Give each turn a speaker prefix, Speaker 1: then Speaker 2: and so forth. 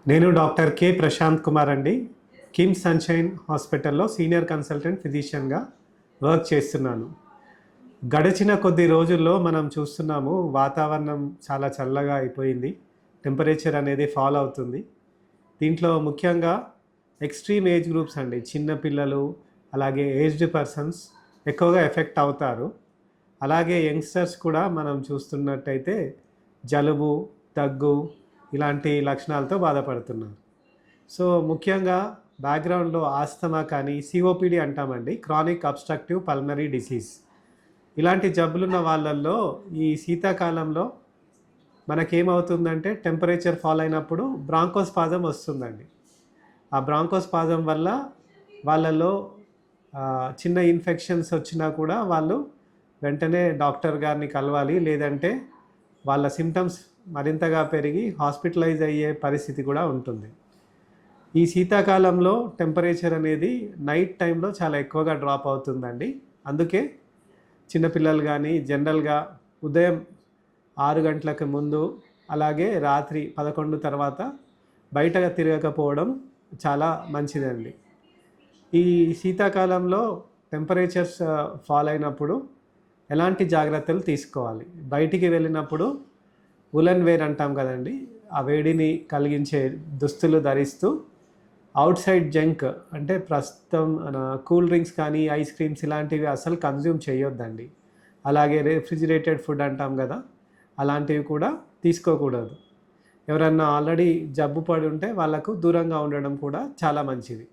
Speaker 1: నేను doctor K Prashanth Kumar అండి. KIMS sunshine హాస్పిటల్‌లో సీనియర్ కన్సల్టెంట్ ఫిజిషియన్‌గా వర్క్ చేస్తున్నాను. గడిచిన కొద్ది రోజుల్లో మనం చూస్తున్నాము వాతావరణం చాలా చల్లగా అయిపోయింది. టెంపరేచర్ అనేది ఫాల్ అవుతుంది. దీంట్లో ముఖ్యంగా ఎక్స్‌ట్రీమ్ ఏజ్ గ్రూప్స్ అండి. చిన్న పిల్లలు, అలాగే ఏజ్డ్ పర్సన్స్ ఎక్కువగా ఎఫెక్ట్ అవుతారు. అలాగే యంగ్‌స్టర్స్ కూడా మనం చూస్తున్నట్టయితే జలుబు, దగ్గు ఇలాంటి లక్షణాలతో బాధపడుతున్నారు. సో, ముఖ్యంగా బ్యాక్‌గ్రౌండ్‌లో ఆస్తమా కానీ, సీఓపీడీ అంటామండి. Chronic obstructive pulmonary disease. ఇలాంటి జబ్బులున్న వాళ్ళల్లో ఈ శీతాకాలంలో మనకేమవుతుందంటే టెంపరేచర్ ఫాల్ అయినప్పుడు బ్రాంకోస్పాజమ్ వస్తుందండి. ఆ బ్రాంకోస్పాజమ్ వల్ల వాళ్ళలో చిన్న ఇన్ఫెక్షన్స్ వచ్చినా కూడా వాళ్ళు వెంటనే డాక్టర్ గారిని కలవాలి. లేదంటే వాళ్ళ సింప్టమ్స్ మరింతగా పెరిగి హాస్పిటలైజ్ అయ్యే పరిస్థితి కూడా ఉంటుంది. ఈ శీతాకాలంలో టెంపరేచర్ అనేది నైట్ టైంలో చాలా ఎక్కువగా డ్రాప్ అవుతుందండి. అందుకే చిన్నపిల్లలు కానీ జనరల్గా ఉదయం 6 గంటలకు ముందు, అలాగే రాత్రి 11 తర్వాత బయటగా తిరగకపోవడం చాలా మంచిదండి. ఈ శీతాకాలంలో టెంపరేచర్స్ ఫాల్ అయినప్పుడు ఎలాంటి జాగ్రత్తలు తీసుకోవాలి? బయటికి వెళ్ళినప్పుడు ఉలెన్ వేర్ అంటాం కదండి, ఆ వేడిని కలిగించే దుస్తులు ధరిస్తూ అవుట్ సైడ్ జంక్ అంటే ప్రస్తుతం కూల్ డ్రింక్స్ కానీ ఐస్ క్రీమ్స్ ఇలాంటివి అసలు కన్జ్యూమ్ చేయొద్దండి. అలాగే రెఫ్రిజిరేటెడ్ ఫుడ్ అంటాం కదా, అలాంటివి కూడా తీసుకోకూడదు. ఎవరన్నా ఆల్రెడీ జబ్బు పడి ఉంటే వాళ్ళకు దూరంగా ఉండడం కూడా చాలా మంచిది.